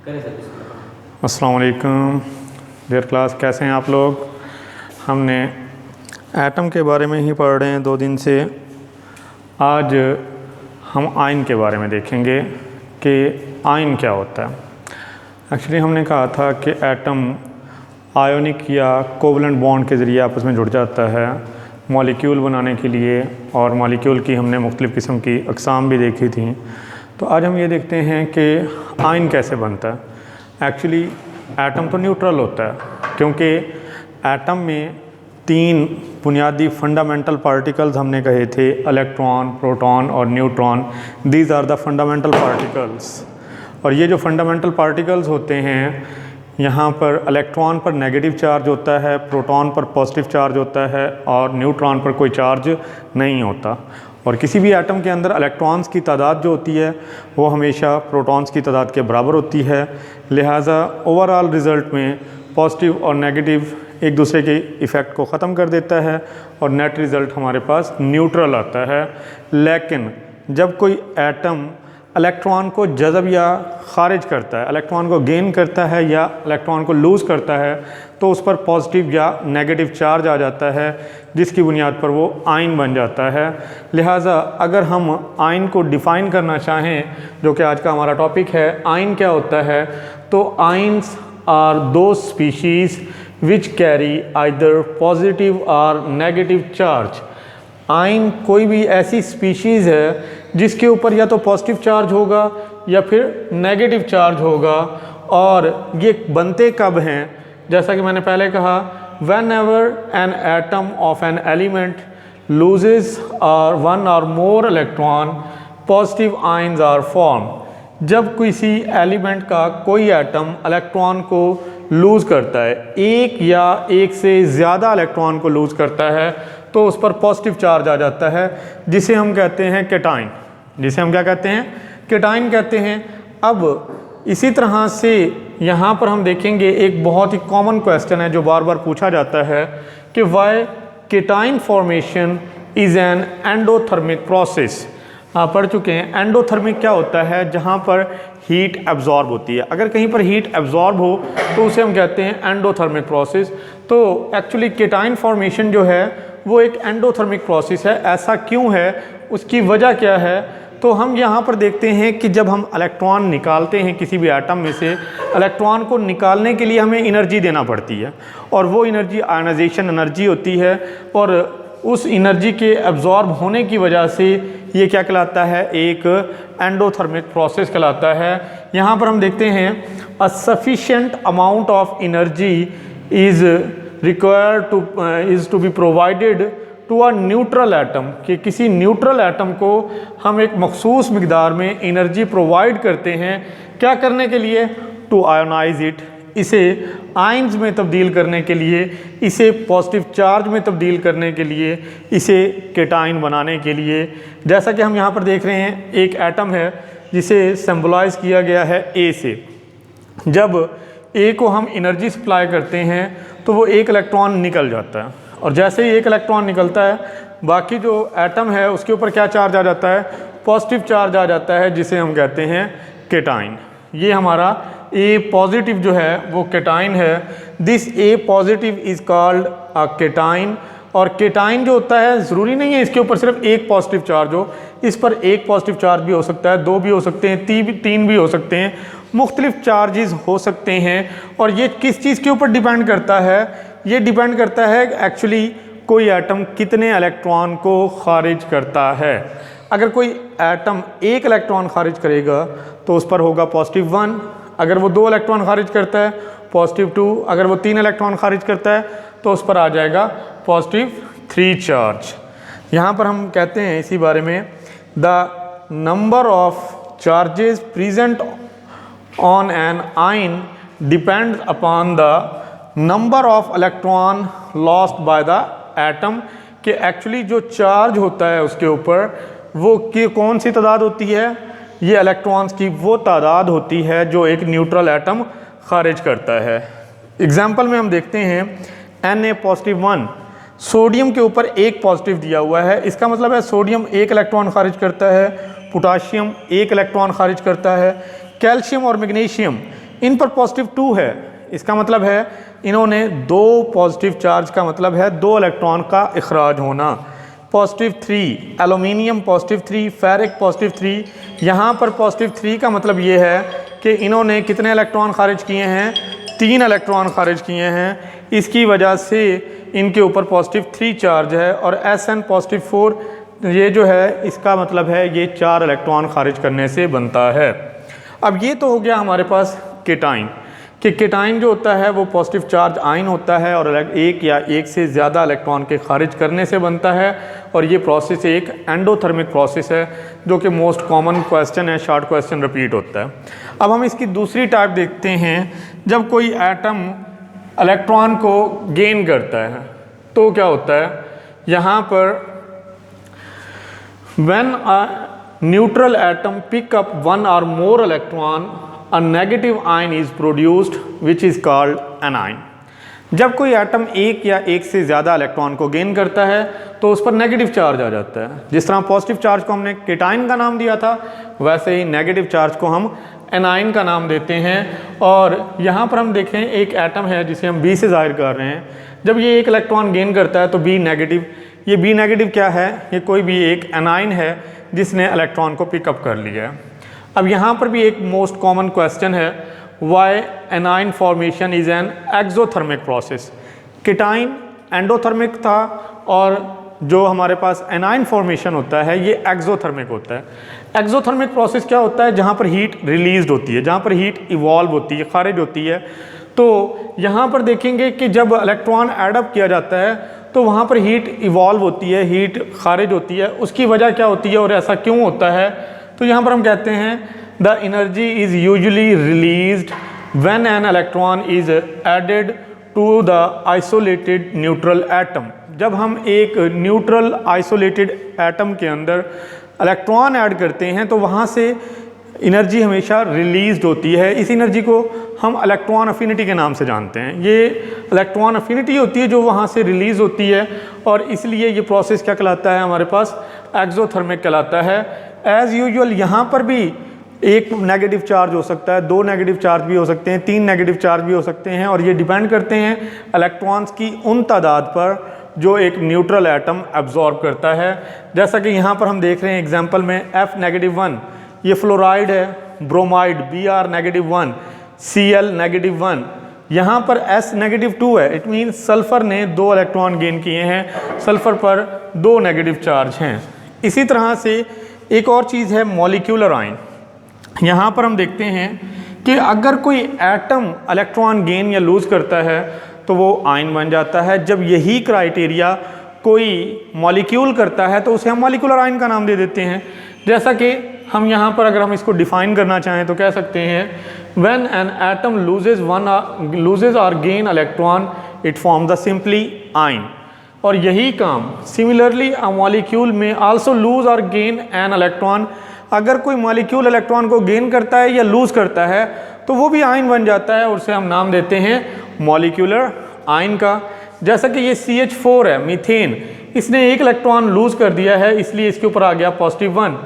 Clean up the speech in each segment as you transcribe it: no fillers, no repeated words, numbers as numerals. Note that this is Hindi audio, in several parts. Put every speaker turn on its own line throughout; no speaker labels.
अस्सलाम वालेकुम डियर क्लास, कैसे हैं आप लोग। हमने एटम के बारे में ही पढ़ रहे हैं 2 दिन से। आज हम आयन के बारे में देखेंगे कि आयन क्या होता है। एक्चुअली हमने कहा था कि एटम आयोनिक या कोवलेंट बॉन्ड के ज़रिए आपस में जुड़ जाता है मॉलिक्यूल बनाने के लिए, और मॉलिक्यूल की हमने मुख्तलिफ़ किस्म की अक़साम भी देखी थी। तो आज हम ये देखते हैं कि आयन कैसे बनता है। एक्चुअली एटम तो न्यूट्रल होता है, क्योंकि एटम में 3 बुनियादी फंडामेंटल पार्टिकल्स हमने कहे थे, इलेक्ट्रॉन, प्रोटॉन और neutron. These are the fundamental particles. और ये जो फंडामेंटल पार्टिकल्स होते हैं, यहाँ पर इलेक्ट्रॉन पर नेगेटिव चार्ज होता है, प्रोटॉन पर पॉजिटिव चार्ज होता है और न्यूट्रॉन पर कोई चार्ज नहीं होता। और किसी भी एटम के अंदर इलेक्ट्रॉन्स की तादाद जो होती है वो हमेशा प्रोटॉन्स की तादाद के बराबर होती है। लिहाजा ओवरऑल रिज़ल्ट में पॉजिटिव और नेगेटिव एक दूसरे के इफ़ेक्ट को ख़त्म कर देता है और नेट रिज़ल्ट हमारे पास न्यूट्रल आता है। लेकिन जब कोई एटम इलेक्ट्रॉन को जज़ब या ख़ारिज करता है, इलेक्ट्रॉन को गेन करता है या इलेक्ट्रॉन को लूज़ करता है, तो उस पर पॉजिटिव या नेगेटिव चार्ज आ जाता है, जिसकी बुनियाद पर वो आयन बन जाता है। लिहाजा अगर हम आयन को डिफ़ाइन करना चाहें, जो कि आज का हमारा टॉपिक है, आयन क्या होता है, तो ions are those species which carry either positive or negative charge. Ion कोई भी ऐसी स्पीशीज़ है जिसके ऊपर या तो पॉजिटिव चार्ज होगा या फिर नेगेटिव चार्ज होगा। और ये बनते कब हैं, जैसा कि मैंने पहले कहा, whenever an atom of an element loses or 1 or more electron, positive ions are form. जब किसी एलिमेंट का कोई एटम इलेक्ट्रॉन को लूज़ करता है, एक या एक से ज़्यादा इलेक्ट्रॉन को लूज़ करता है, तो उस पर पॉजिटिव चार्ज आ जाता है, जिसे हम कहते हैं केटाइन। जिसे हम क्या कहते हैं? केटाइन कहते हैं। अब इसी तरह से यहाँ पर हम देखेंगे एक बहुत ही कॉमन क्वेश्चन है जो बार बार पूछा जाता है कि why cation formation is an endothermic process. आप पढ़ चुके हैं एंडोथर्मिक क्या होता है, जहाँ पर हीट एब्जॉर्ब होती है। अगर कहीं पर हीट एब्जॉर्ब हो तो उसे हम कहते हैं एंडोथर्मिक प्रोसेस। तो एक्चुअली केटाइन फॉर्मेशन जो है वो एक एंडोथर्मिक प्रोसेस है। ऐसा क्यों है, उसकी वजह क्या है, तो हम यहाँ पर देखते हैं कि जब हम इलेक्ट्रॉन निकालते हैं किसी भी एटम में से, इलेक्ट्रॉन को निकालने के लिए हमें एनर्जी देना पड़ती है, और वो एनर्जी आयनाइजेशन एनर्जी होती है। और उस एनर्जी के एब्जॉर्ब होने की वजह से ये क्या कहलाता है, एक एंडोथर्मिक प्रोसेस कहलाता है। यहाँ पर हम देखते हैं a sufficient amount of energy is required to be provided to a neutral atom, कि किसी न्यूट्रल एटम को हम एक मखसूस मिकदार में एनर्जी प्रोवाइड करते हैं। क्या करने के लिए? टू आयोनाइज इट, इसे आयन्स में तब्दील करने के लिए, इसे पॉजिटिव चार्ज में तब्दील करने के लिए, इसे केटाइन बनाने के लिए। जैसा कि हम यहाँ पर देख रहे हैं, एक एटम है जिसे सिंबलाइज किया गया है ए से। जब ए को हम एनर्जी सप्लाई करते हैं तो वो 1 इलेक्ट्रॉन निकल जाता है, और जैसे ही 1 इलेक्ट्रॉन निकलता है, बाकी जो एटम है उसके ऊपर क्या चार्ज आ जाता है, पॉजिटिव चार्ज आ जाता है, जिसे हम कहते हैं केटाइन। ये हमारा ए पॉजिटिव जो है वो केटाइन है। This A positive is called a cation. और केटाइन जो होता है, ज़रूरी नहीं है इसके ऊपर सिर्फ 1 पॉजिटिव चार्ज हो, इस पर 1 पॉजिटिव चार्ज भी हो सकता है, 2 भी हो सकते हैं, 3 भी हो सकते हैं, मुख्तलिफ चार्जेस हो सकते हैं। और ये किस चीज़ के ऊपर डिपेंड करता है? ये डिपेंड करता है एक्चुअली कोई एटम कितने इलेक्ट्रॉन को खारिज करता है। अगर कोई एटम 1 इलेक्ट्रॉन खारिज करेगा तो उस पर होगा पॉजिटिव 1। अगर वो 2 इलेक्ट्रॉन खारिज करता है, पॉजिटिव 2। अगर वो 3 इलेक्ट्रॉन खारिज करता है तो उस पर आ जाएगा पॉजिटिव 3 चार्ज। यहाँ पर हम कहते हैं इसी बारे में, the number of charges present on an ion depends upon the number of electron lost by the atom. कि एक्चुअली जो चार्ज होता है उसके ऊपर वो की कौन सी तादाद होती है, ये इलेक्ट्रॉन्स की वो तादाद होती है जो एक न्यूट्रल एटम खारिज करता है। एग्जाम्पल में हम देखते हैं Na+1, सोडियम के ऊपर 1 पॉजिटिव दिया हुआ है, इसका मतलब है सोडियम 1 इलेक्ट्रॉन खारिज करता है, पोटाशियम 1 इलेक्ट्रॉन खारिज करता है, कैल्शियम और मैग्नीशियम इन पर पॉजिटिव 2 है, इसका मतलब है इन्होंने 2 पॉजिटिव चार्ज का मतलब है 2 इलेक्ट्रॉन का इखराज होना। Positive 3, aluminium positive 3, ferric positive 3। यहाँ पर पॉजिटिव 3 का मतलब ये है कि इन्होंने कितने इलेक्ट्रॉन खारिज किए हैं, 3 इलेक्ट्रॉन खारिज किए हैं। इसकी वजह से इनके ऊपर पॉजिटिव 3 चार्ज है। और Sn पॉजिटिव 4 ये जो है इसका मतलब है ये 4 इलेक्ट्रॉन खारिज करने से बनता है। अब ये तो हो गया हमारे पास केटाइन, कि केटाइन जो होता है वो पॉजिटिव चार्ज आयन होता है और एक या एक से ज़्यादा इलेक्ट्रॉन के खारिज करने से बनता है। और ये प्रोसेस एक एंडोथर्मिक प्रोसेस है जो कि मोस्ट कॉमन क्वेश्चन है, शॉर्ट क्वेश्चन रिपीट होता है। अब हम इसकी दूसरी टाइप देखते हैं, जब कोई एटम इलेक्ट्रॉन को गेन करता है तो क्या होता है। यहाँ पर when a neutral atom pick up 1 or more electron a negative ion is produced which is called anion। जब कोई एटम एक या एक से ज़्यादा इलेक्ट्रॉन को गेन करता है तो उस पर नेगेटिव चार्ज आ जाता है। जिस तरह पॉजिटिव चार्ज को हमने केटाइन का नाम दिया था, वैसे ही नेगेटिव चार्ज को हम एनाइन का नाम देते हैं। और यहाँ पर हम देखें एक एटम है जिसे हम बी से जाहिर कर रहे हैं। जब ये एक इलेक्ट्रॉन गेन करता है तो बी नेगेटिव, ये बी नेगेटिव क्या है, ये कोई भी एक एनाइन है जिसने इलेक्ट्रॉन को पिकअप कर लिया है। अब यहाँ पर भी एक मोस्ट कॉमन क्वेश्चन है, why anion formation is an exothermic process. Cation endothermic था और जो हमारे पास एनाइन फॉर्मेशन होता है ये एक्सोथर्मिक होता है। एक्सोथर्मिक प्रोसेस क्या होता है, जहाँ पर हीट रिलीज होती है, जहाँ पर हीट इवॉल्व होती है, खारिज होती है। तो यहाँ पर देखेंगे कि जब इलेक्ट्रॉन एडअप किया जाता है तो वहाँ पर हीट इवॉल्व होती है, हीट खारिज होती है। उसकी वजह क्या होती है और ऐसा क्यों होता है, तो यहाँ पर हम कहते हैं the energy is usually released when an electron is added to the isolated neutral atom. जब हम एक न्यूट्रल आइसोलेटेड एटम के अंदर इलेक्ट्रॉन ऐड करते हैं तो वहाँ से एनर्जी हमेशा रिलीज्ड होती है। इस एनर्जी को हम इलेक्ट्रॉन अफिनिटी के नाम से जानते हैं। ये इलेक्ट्रॉन अफिनिटी होती है जो वहाँ से रिलीज़ होती है और इसलिए ये प्रोसेस क्या कहलाता है, हमारे पास एक्सोथर्मिक कहलाता है। एज़ यूजुअल यहाँ पर भी एक नेगेटिव चार्ज हो सकता है, 2 नेगेटिव चार्ज भी हो सकते हैं, 3 नेगेटिव चार्ज भी हो सकते हैं और ये डिपेंड करते हैं इलेक्ट्रॉन्स की उन तादाद पर जो एक न्यूट्रल एटम एब्जॉर्ब करता है। जैसा कि यहाँ पर हम देख रहे हैं एग्जाम्पल में F-1 ये फ्लोराइड है, ब्रोमाइड Br-1, Cl-1, यहाँ पर S-2 है। इट मीन सल्फ़र ने 2 इलेक्ट्रॉन गेन किए हैं, सल्फ़र पर 2 नेगेटिव चार्ज हैं। इसी तरह से एक और चीज़ है मॉलिक्यूलर आयन। यहाँ पर हम देखते हैं कि अगर कोई एटम इलेक्ट्रॉन गेन या लूज़ करता है तो वो आयन बन जाता है। जब यही क्राइटेरिया कोई मॉलिक्यूल करता है तो उसे हम मॉलिक्यूलर आयन का नाम दे देते हैं। जैसा कि हम यहाँ पर अगर हम इसको डिफ़ाइन करना चाहें तो कह सकते हैं व्हेन एन एटम लूजेज और gain electron it form the simply ion. और यही काम सिमिलरली अ मॉलिक्यूल में आल्सो लूज और गेन एन इलेक्ट्रॉन। अगर कोई मॉलिक्यूल इलेक्ट्रॉन को गेन करता है या लूज करता है तो वो भी आयन बन जाता है और उसे हम नाम देते हैं मॉलिक्यूलर आयन का। जैसा कि ये CH4 है, मीथेन, इसने एक इलेक्ट्रॉन लूज कर दिया है इसलिए इसके ऊपर आ गया +1।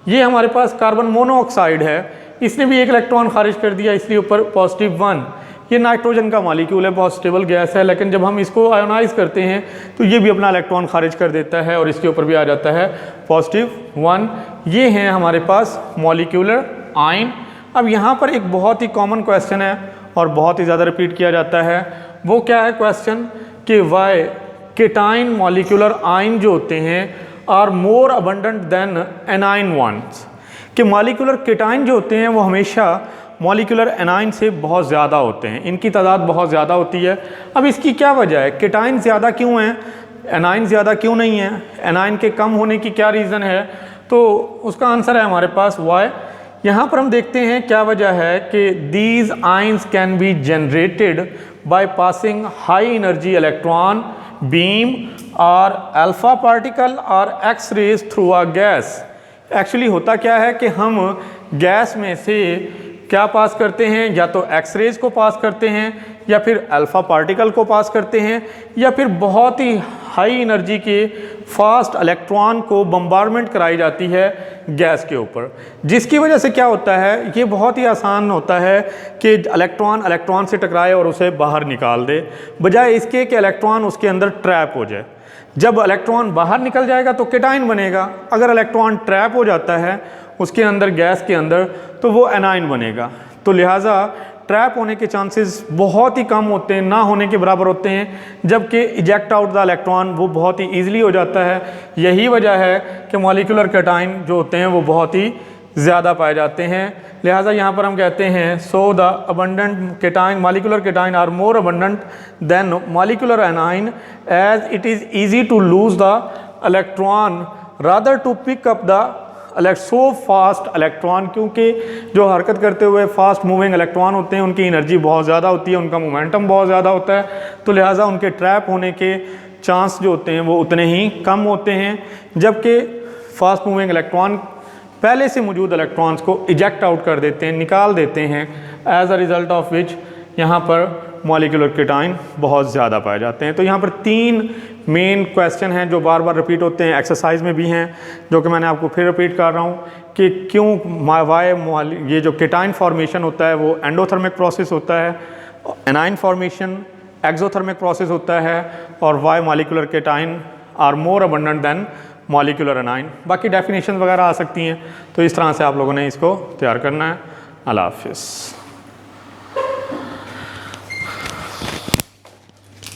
ये हमारे पास कार्बन मोनोऑक्साइड है, इसने भी एक इलेक्ट्रॉन खारिज कर दिया इसलिए ऊपर +1। ये नाइट्रोजन का मॉलिक्यूल है, बहुत स्टेबल गैस है, लेकिन जब हम इसको आयोनाइज करते हैं तो ये भी अपना इलेक्ट्रॉन खारिज कर देता है और इसके ऊपर भी आ जाता है +1। ये हैं हमारे पास मॉलिक्यूलर आयन। अब यहाँ पर एक बहुत ही कॉमन क्वेश्चन है और बहुत ही ज़्यादा रिपीट किया जाता है। वो क्या है क्वेश्चन कि वाई केटाइन मॉलिक्यूलर आयन जो होते हैं are more abundant than anion ones. कि मॉलिक्यूलर केटाइन जो होते हैं वो हमेशा मॉलिक्यूलर एनाइन से बहुत ज़्यादा होते हैं, इनकी तादाद बहुत ज़्यादा होती है। अब इसकी क्या वजह है, केटाइन ज़्यादा क्यों हैं, एनाइन ज़्यादा क्यों नहीं है, एनाइन के कम होने की क्या रीज़न है, तो उसका आंसर है हमारे पास वाई। यहाँ पर हम देखते हैं क्या वजह है कि these ions can be generated by passing high energy electron beam or alpha particle or X rays through a gas. Actually होता क्या है कि हम गैस में से क्या पास करते हैं, या तो एक्स रेज को पास करते हैं, या फिर अल्फ़ा पार्टिकल को पास करते हैं, या फिर बहुत ही हाई एनर्जी के फास्ट इलेक्ट्रॉन को बम्बारमेंट कराई जाती है गैस के ऊपर, जिसकी वजह से क्या होता है, ये बहुत ही आसान होता है कि इलेक्ट्रॉन से टकराए और उसे बाहर निकाल दे, बजाय इसके कि इलेक्ट्रॉन उसके अंदर ट्रैप हो जाए। जब इलेक्ट्रॉन बाहर निकल जाएगा तो केटाइन बनेगा, अगर इलेक्ट्रॉन ट्रैप हो जाता है उसके अंदर, गैस के अंदर, तो वो एनाइन बनेगा। तो लिहाजा ट्रैप होने के चांसेस बहुत ही कम होते हैं, ना होने के बराबर होते हैं, जबकि इजेक्ट आउट द इलेक्ट्रॉन वो बहुत ही ईजिली हो जाता है। यही वजह है कि मॉलिक्यूलर केटाइन जो होते हैं वो बहुत ही ज़्यादा पाए जाते हैं। लिहाजा यहाँ पर हम कहते हैं so the abundant cation, molecular cation are more abundant than molecular anion as it is easy to lose the electron rather to pick up the so fast electron, क्योंकि जो हरकत करते हुए फास्ट मूविंग इलेक्ट्रॉन होते हैं उनकी एनर्जी बहुत ज़्यादा होती है, उनका मोमेंटम बहुत ज़्यादा होता है, तो लिहाजा उनके ट्रैप होने के चांस जो होते हैं वो उतने ही कम होते हैं। जबकि फास्ट मूविंग इलेक्ट्रॉन पहले से मौजूद इलेक्ट्रॉन्स को इजेक्ट आउट कर देते हैं, निकाल देते हैं, as a result of which यहाँ पर मॉलिक्यूलर केटाइन बहुत ज़्यादा पाए जाते हैं। तो यहाँ पर 3 मेन क्वेश्चन हैं जो बार बार रिपीट होते हैं, एक्सरसाइज में भी हैं, जो कि मैंने आपको फिर रिपीट कर रहा हूँ कि क्यों वाई ये जो केटाइन फॉर्मेशन होता है वो एंडोथर्मिक प्रोसेस होता है, एनाइन फॉर्मेशन एक्सोथर्मिक प्रोसेस होता है, और why molecular cation are more abundant than molecular anion. बाकी डेफिनेशन वगैरह आ सकती हैं, तो इस तरह से आप लोगों ने इसको तैयार करना है। अल्लाह हाफिज़।